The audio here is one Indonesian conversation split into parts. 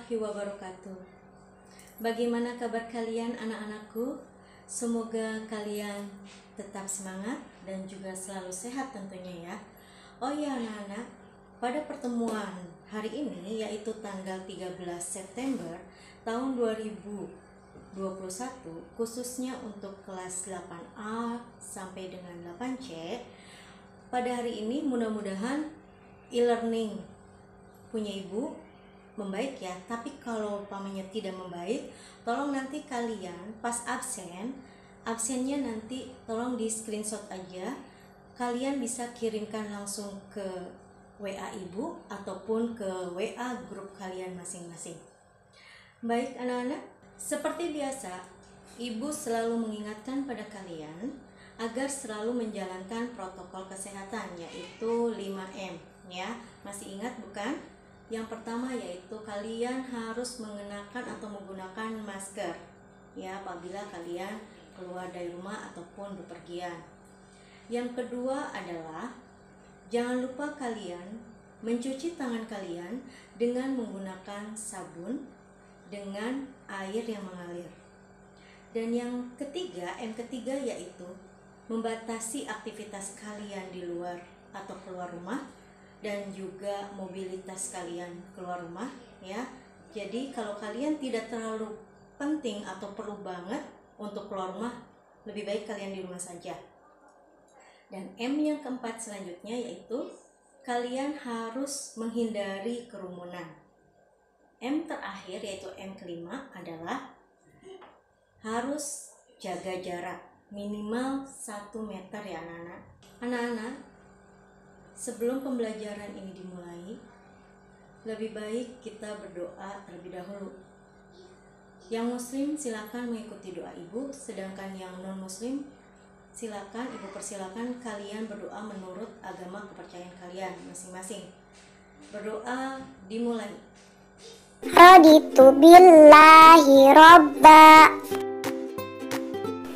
warahmatullahi wabarakatuh. Bagaimana kabar kalian anak-anakku? Semoga kalian tetap semangat dan juga selalu sehat tentunya ya. Oh ya anak-anak, pada pertemuan hari ini yaitu tanggal 13 September tahun 2021, khususnya untuk kelas 8A sampai dengan 8C, pada hari ini mudah-mudahan e-learning punya ibu membaik ya. Tapi kalau umpamanya tidak membaik, tolong nanti kalian pas absennya nanti tolong di screenshot aja. Kalian bisa kirimkan langsung ke WA ibu ataupun ke WA grup kalian masing-masing. Baik anak-anak, seperti biasa ibu selalu mengingatkan pada kalian agar selalu menjalankan protokol kesehatan, yaitu 5M ya. Masih ingat bukan? Yang pertama yaitu kalian harus mengenakan atau menggunakan masker ya apabila kalian keluar dari rumah ataupun bepergian. Yang kedua adalah jangan lupa kalian mencuci tangan kalian dengan menggunakan sabun dengan air yang mengalir. Dan yang ketiga, M ketiga yaitu membatasi aktivitas kalian di luar atau keluar rumah dan juga mobilitas kalian keluar rumah ya. Jadi kalau kalian tidak terlalu penting atau perlu banget untuk keluar rumah, lebih baik kalian di rumah saja. Dan M yang keempat selanjutnya yaitu kalian harus menghindari kerumunan. M terakhir yaitu M kelima adalah harus jaga jarak minimal 1 meter ya anak-anak. Anak-anak, sebelum pembelajaran ini dimulai, lebih baik kita berdoa terlebih dahulu. Yang muslim silakan mengikuti doa ibu, sedangkan yang non muslim silakan ibu persilakan kalian berdoa menurut agama kepercayaan kalian masing-masing. Berdoa dimulai. Raditu billahi robba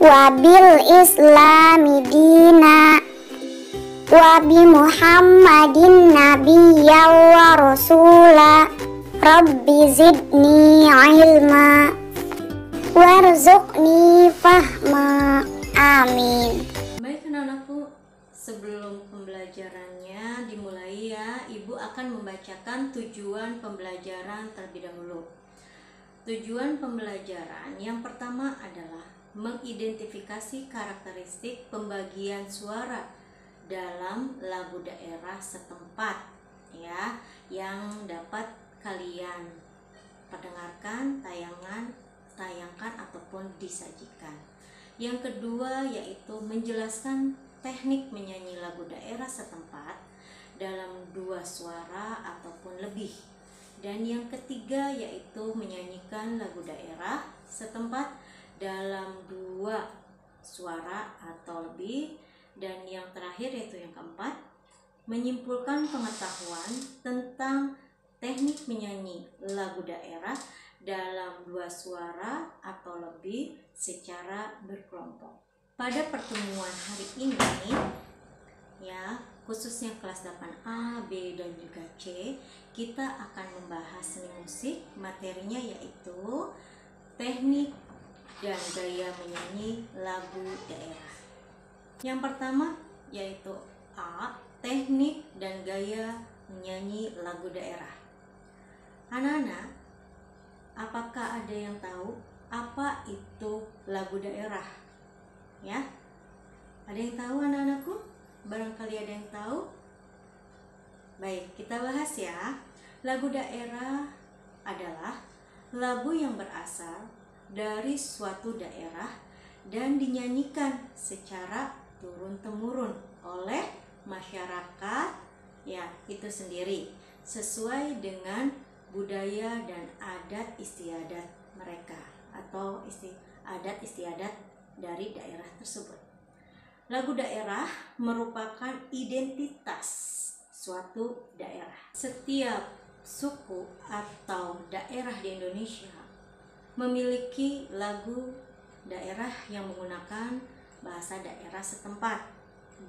wa bil islami dina wa bi Muhammadin nabiyya wa rasula rabbi zidni ilma warzuqni fahma amin. Baik anak-anakku, sebelum pembelajarannya dimulai ya, ibu akan membacakan tujuan pembelajaran terlebih dahulu. Tujuan pembelajaran yang pertama adalah mengidentifikasi karakteristik pembagian suara dalam lagu daerah setempat ya, yang dapat kalian perdengarkan, tayangkan ataupun disajikan. Yang kedua yaitu menjelaskan teknik menyanyi lagu daerah setempat dalam 2 suara ataupun lebih. Dan yang ketiga yaitu menyanyikan lagu daerah setempat dalam 2 suara atau lebih. Dan yang terakhir yaitu yang keempat, menyimpulkan pengetahuan tentang teknik menyanyi lagu daerah dalam 2 suara atau lebih secara berkelompok. Pada pertemuan hari ini ya, khususnya kelas 8A, B dan juga C, kita akan membahas seni musik. Materinya yaitu teknik dan gaya menyanyi lagu daerah. Yang pertama yaitu A, teknik dan gaya menyanyi lagu daerah. Anak-anak, apakah ada yang tahu apa itu lagu daerah? Ya, ada yang tahu anak-anakku? Barangkali ada yang tahu? Baik, kita bahas ya. Lagu daerah adalah lagu yang berasal dari suatu daerah dan dinyanyikan secara turun-temurun oleh masyarakat ya itu sendiri sesuai dengan budaya dan adat istiadat mereka atau adat istiadat dari daerah tersebut. Lagu daerah merupakan identitas suatu daerah. Setiap suku atau daerah di Indonesia memiliki lagu daerah yang menggunakan bahasa daerah setempat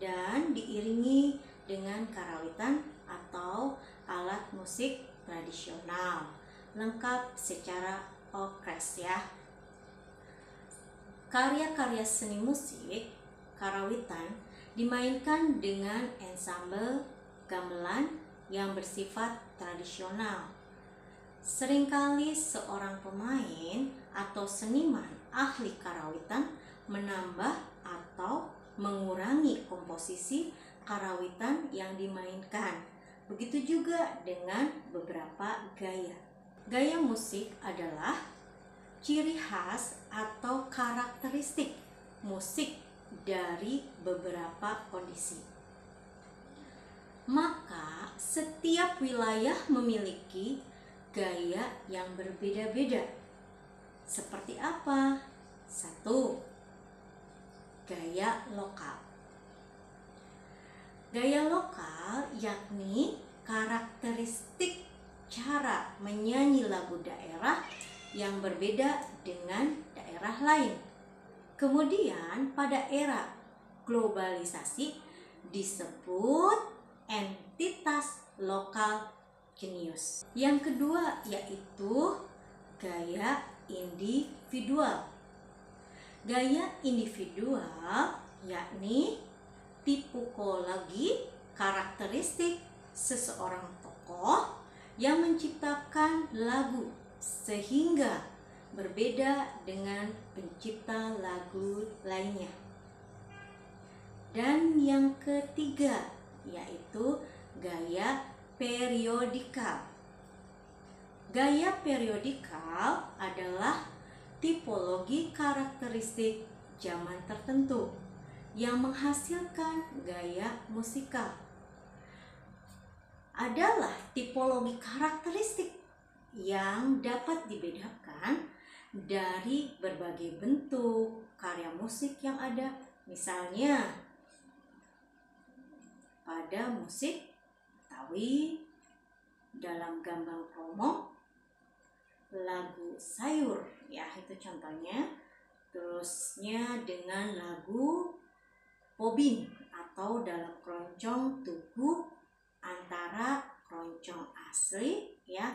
dan diiringi dengan karawitan atau alat musik tradisional. lengkap secara orkes ya. Karya-karya seni musik karawitan dimainkan dengan ensemble gamelan yang bersifat tradisional. Seringkali seorang pemain atau seniman ahli karawitan menambah atau mengurangi komposisi karawitan yang dimainkan. Begitu juga dengan beberapa gaya. Gaya musik adalah ciri khas atau karakteristik musik dari beberapa kondisi. Maka setiap wilayah memiliki gaya yang berbeda-beda. Seperti apa? 1. Gaya lokal. Gaya lokal yakni karakteristik cara menyanyi lagu daerah yang berbeda dengan daerah lain. Kemudian pada era globalisasi disebut entitas lokal jenius. Yang kedua yaitu gaya individual. Gaya individual yakni tipologi karakteristik seseorang tokoh yang menciptakan lagu sehingga berbeda dengan pencipta lagu lainnya. Dan yang ketiga yaitu gaya periodikal. Gaya periodikal adalah tipologi karakteristik zaman tertentu yang menghasilkan gaya musikal. Adalah tipologi karakteristik yang dapat dibedakan dari berbagai bentuk karya musik yang ada. Misalnya pada musik Betawi dalam gambang kromong, lagu sayur ya itu contohnya. Terusnya dengan lagu pobin atau dalam keroncong tugu antara keroncong asli ya,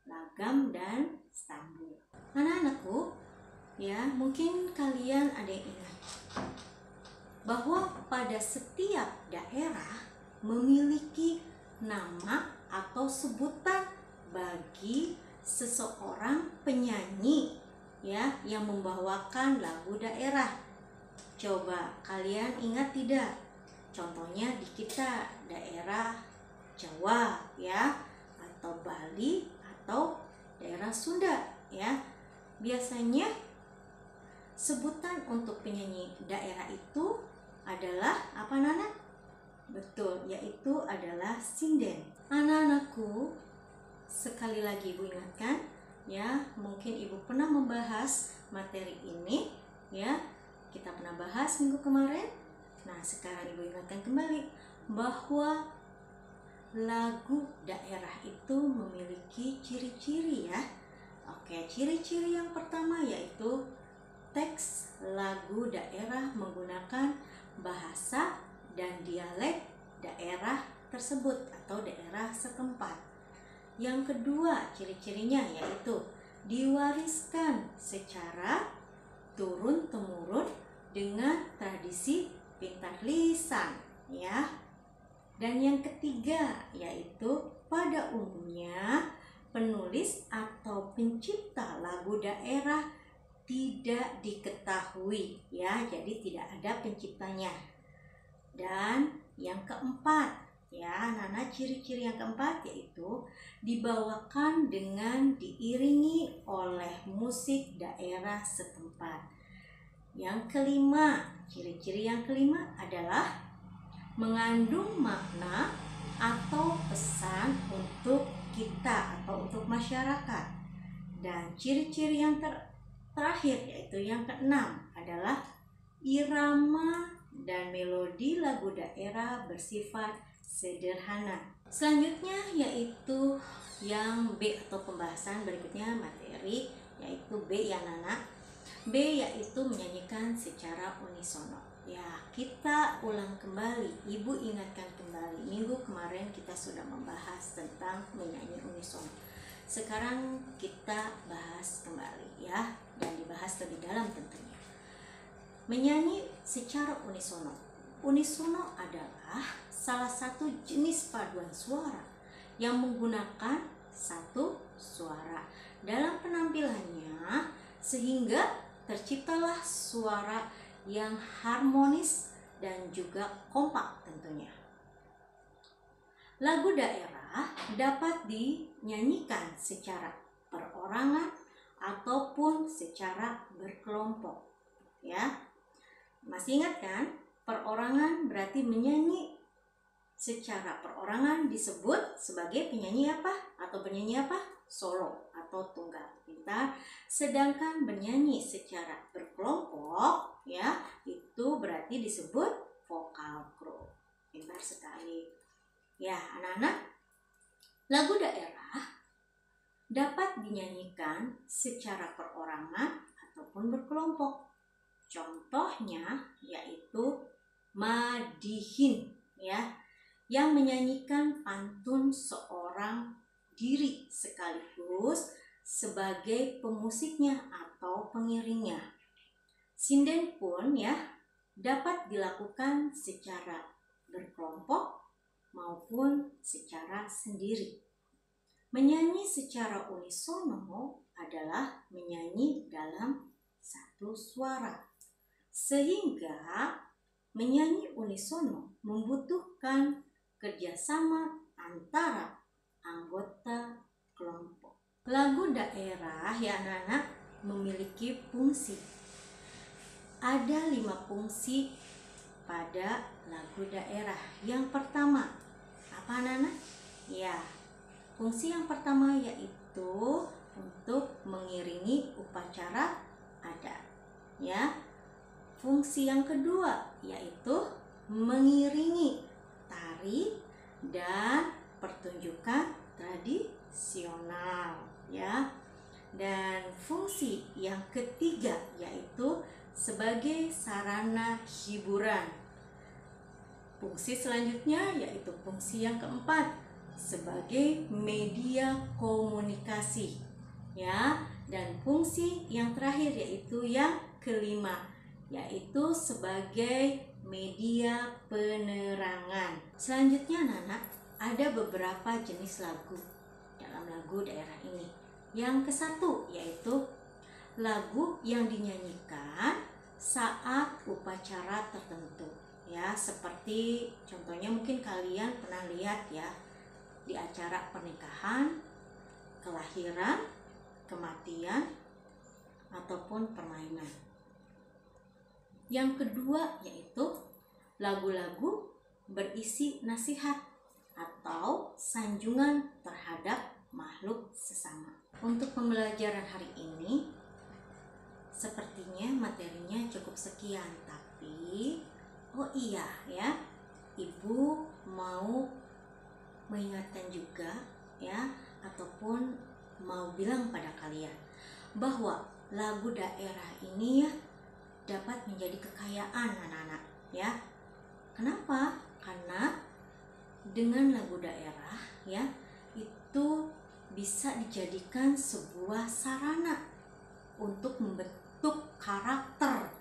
lagam dan stambu. Anak-anakku ya, mungkin kalian ada yang ingat bahwa pada setiap daerah memiliki nama atau sebutan bagi seseorang penyanyi ya yang membawakan lagu daerah. Coba kalian ingat tidak? Contohnya di kita daerah Jawa ya, atau Bali atau daerah Sunda ya. Biasanya sebutan untuk penyanyi daerah itu adalah apa, Nana? Betul, yaitu adalah sinden. Anak-anakku, sekali lagi Ibu ingatkan ya, mungkin Ibu pernah membahas materi ini ya. Kita pernah bahas minggu kemarin. Nah, sekarang Ibu ingatkan kembali bahwa lagu daerah itu memiliki ciri-ciri ya. Oke, ciri-ciri yang pertama yaitu teks lagu daerah menggunakan bahasa dan dialek daerah tersebut atau daerah setempat. Yang kedua ciri-cirinya yaitu diwariskan secara turun-temurun dengan tradisi pintar lisan ya. Dan yang ketiga yaitu pada umumnya penulis atau pencipta lagu daerah tidak diketahui ya, jadi tidak ada penciptanya. Dan yang keempat ya, Nana, ciri-ciri yang keempat yaitu dibawakan dengan diiringi oleh musik daerah setempat. Yang kelima, ciri-ciri yang kelima adalah mengandung makna atau pesan untuk kita atau untuk masyarakat. Dan ciri-ciri yang terakhir yaitu yang keenam adalah irama dan melodi lagu daerah bersifat sederhana. Selanjutnya yaitu yang B atau pembahasan berikutnya materi yaitu B ya, Nana. B yaitu menyanyikan secara unisono. Ya, kita ulang kembali, Ibu ingatkan kembali. Minggu kemarin kita sudah membahas tentang menyanyi unisono. Sekarang kita bahas kembali ya, dan dibahas lebih dalam tentunya. Menyanyi secara unisono. Unisono adalah salah satu jenis paduan suara yang menggunakan satu suara dalam penampilannya sehingga terciptalah suara yang harmonis dan juga kompak tentunya. Lagu daerah dapat dinyanyikan secara perorangan ataupun secara berkelompok. Ya. Masih ingat kan? Perorangan berarti menyanyi secara perorangan disebut sebagai penyanyi apa? Atau penyanyi apa? Solo atau tunggal. Pintar. Sedangkan bernyanyi secara berkelompok ya, itu berarti disebut vokal group. Pintar sekali. Ya, anak-anak, lagu daerah dapat dinyanyikan secara perorangan ataupun berkelompok. Contohnya yaitu Madihin ya, yang menyanyikan pantun seorang diri sekaligus sebagai pemusiknya atau pengiringnya. Sinden pun ya dapat dilakukan secara berkelompok maupun secara sendiri. Menyanyi secara unisono adalah menyanyi dalam satu suara. Sehingga menyanyi unisono membutuhkan kerjasama antara anggota kelompok. Lagu daerah ya anak-anak memiliki fungsi. Ada 5 fungsi pada lagu daerah. Yang pertama, apa anak-anak? Ya, fungsi yang pertama yaitu untuk mengiringi upacara adat. Ya. Fungsi yang kedua yaitu mengiringi tari dan pertunjukan tradisional ya. Dan fungsi yang ketiga yaitu sebagai sarana hiburan. Fungsi selanjutnya yaitu fungsi yang keempat sebagai media komunikasi ya. Dan fungsi yang terakhir yaitu yang kelima yaitu sebagai media penerangan. Selanjutnya anak-anak, ada beberapa jenis lagu dalam lagu daerah ini. Yang ke-1 yaitu lagu yang dinyanyikan saat upacara tertentu ya, seperti contohnya mungkin kalian pernah lihat ya di acara pernikahan, kelahiran, kematian ataupun permainan. Yang kedua yaitu lagu-lagu berisi nasihat atau sanjungan terhadap makhluk sesama. Untuk pembelajaran hari ini sepertinya materinya cukup sekian, tapi oh iya ya, Ibu mau mengingatkan juga ya, ataupun mau bilang pada kalian bahwa lagu daerah ini ya dapat menjadi kekayaan anak-anak ya. Kenapa? Karena dengan lagu daerah ya itu bisa dijadikan sebuah sarana untuk membentuk karakter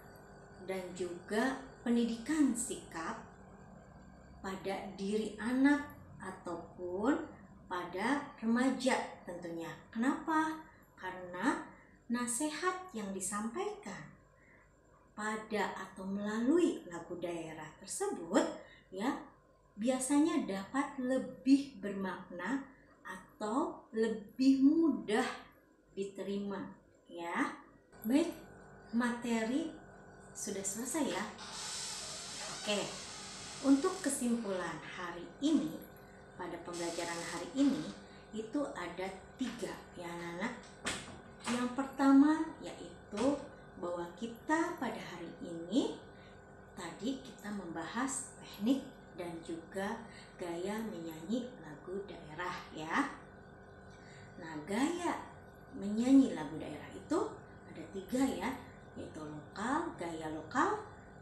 dan juga pendidikan sikap pada diri anak ataupun pada remaja tentunya. Kenapa? Karena nasihat yang disampaikan pada atau melalui lagu daerah tersebut ya biasanya dapat lebih bermakna atau lebih mudah diterima ya. Baik, materi sudah selesai ya. Oke, untuk kesimpulan hari ini, pada pembelajaran hari ini itu ada 3 ya anak-anak. Yang pertama yaitu bahwa kita pada hari ini tadi kita membahas teknik dan juga gaya menyanyi lagu daerah ya. Nah, gaya menyanyi lagu daerah itu ada 3 ya, yaitu lokal,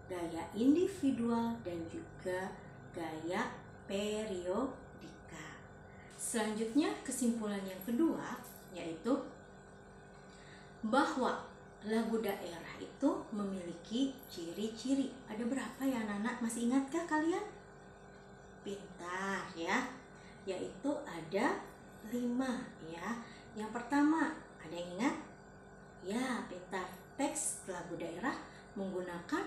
gaya individual dan juga gaya periodika. Selanjutnya kesimpulan yang kedua yaitu bahwa lagu daerah itu memiliki ciri-ciri. Ada berapa ya anak-anak? Masih ingatkah kalian? Pintar ya. Yaitu ada 5 ya. Yang pertama, ada yang ingat? Ya, pintar. Teks lagu daerah menggunakan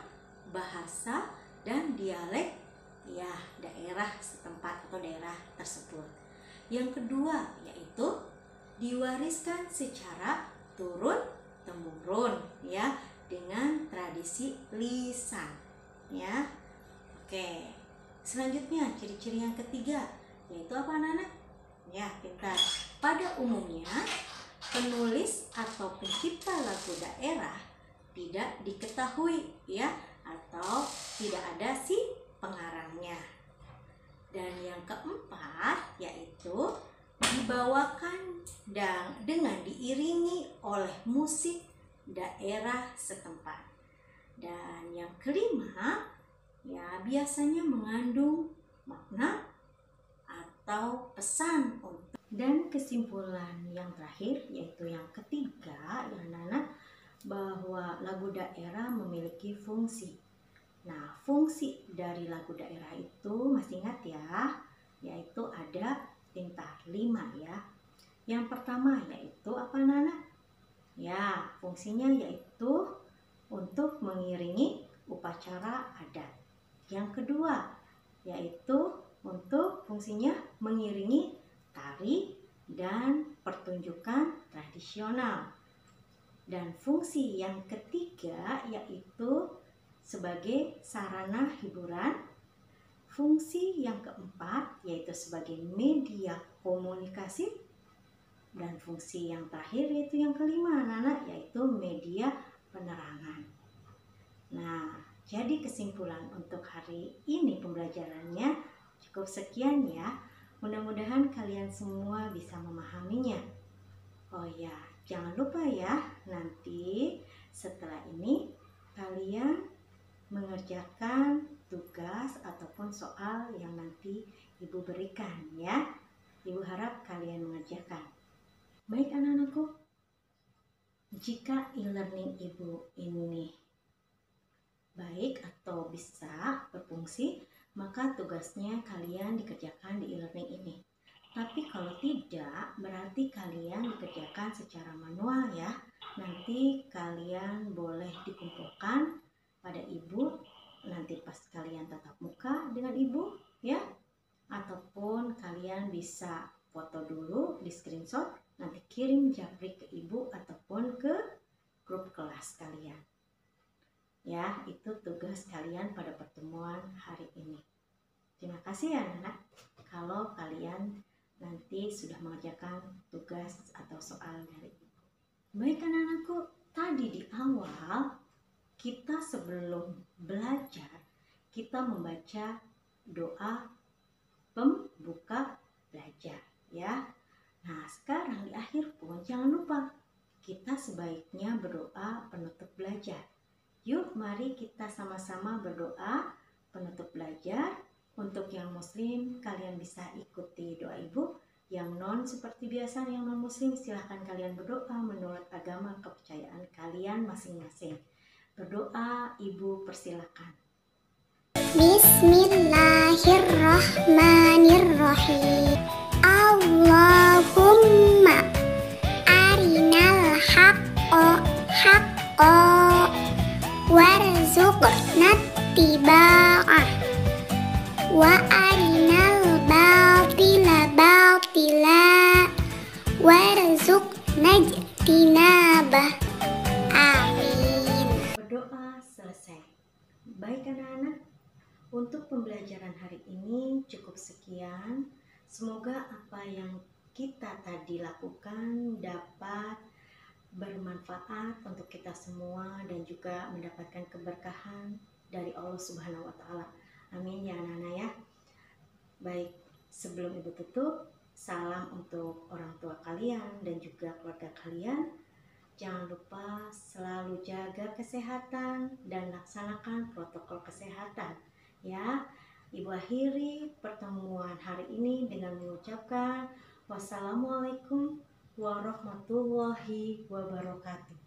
bahasa dan dialek ya daerah setempat atau daerah tersebut. Yang kedua, yaitu diwariskan secara turun temurun ya dengan tradisi lisan ya. Oke, selanjutnya ciri-ciri yang ketiga yaitu apa anak-anak? Ya, pintar. Pada umumnya penulis atau pencipta lagu daerah tidak diketahui ya, atau tidak ada si pengarangnya. Dan yang keempat yaitu dibawakan dengan diiringi oleh musik daerah setempat. Dan yang kelima ya biasanya mengandung makna atau pesan. Dan kesimpulan yang terakhir yaitu yang ketiga ya anak-anak, bahwa lagu daerah memiliki fungsi. Nah, fungsi dari lagu daerah itu masih ingat ya, yaitu ada pintar 5 ya. Yang pertama yaitu apa anak-anak? Ya, fungsinya yaitu untuk mengiringi upacara adat. Yang kedua yaitu untuk fungsinya mengiringi tari dan pertunjukan tradisional. Dan fungsi yang ketiga yaitu sebagai sarana hiburan. Fungsi yang keempat yaitu sebagai media komunikasi. Dan fungsi yang terakhir yaitu yang kelima anak-anak, yaitu media penerangan. Nah, jadi kesimpulan untuk hari ini pembelajarannya cukup sekian ya. Mudah-mudahan kalian semua bisa memahaminya. Oh ya, jangan lupa ya, nanti setelah ini kalian mengerjakan tugas ataupun soal yang nanti Ibu berikan ya. Ibu harap kalian mengerjakan. Baik anak-anakku, jika e-learning Ibu ini baik atau bisa berfungsi, maka tugasnya kalian dikerjakan di e-learning ini. Tapi kalau tidak, berarti kalian dikerjakan secara manual ya. Nanti kalian boleh dikumpulkan pada Ibu nanti pas kalian tatap muka dengan Ibu ya. Ataupun kalian bisa foto dulu, di screenshot, nanti kirim japri ke Ibu ataupun ke grup kelas kalian. Ya, itu tugas kalian pada pertemuan hari ini. Terima kasih ya anak-anak kalau kalian nanti sudah mengerjakan tugas atau soal dari Ibu. Baik anak-anakku, tadi di awal kita sebelum belajar kita membaca doa pembuka belajar ya. Nah, sekarang di akhir pun jangan lupa kita sebaiknya berdoa penutup belajar. Yuk, mari kita sama-sama berdoa penutup belajar. Untuk yang muslim, kalian bisa ikuti doa Ibu. Yang non seperti biasa, yang non muslim, silahkan kalian berdoa menurut agama kepercayaan kalian masing-masing. Berdoa, Ibu persilakan. Bismillahirrahmanirrahim. Allahumma arinal haqqo haqqo warzuqna ittiba'ah wa arinal batila batila warzuqna ijtinabah. Amin. Berdoa selesai. Baik anak-anak, untuk pembelajaran hari ini cukup sekian. Semoga apa yang kita tadi lakukan dapat bermanfaat untuk kita semua dan juga mendapatkan keberkahan dari Allah Subhanahu wa Ta'ala. Amin ya anak-anak ya. Baik, sebelum Ibu tutup, salam untuk orang tua kalian dan juga keluarga kalian. Jangan lupa selalu jaga kesehatan dan laksanakan protokol kesehatan ya. Ibu akhiri pertemuan hari ini dengan mengucapkan wassalamualaikum warahmatullahi wabarakatuh.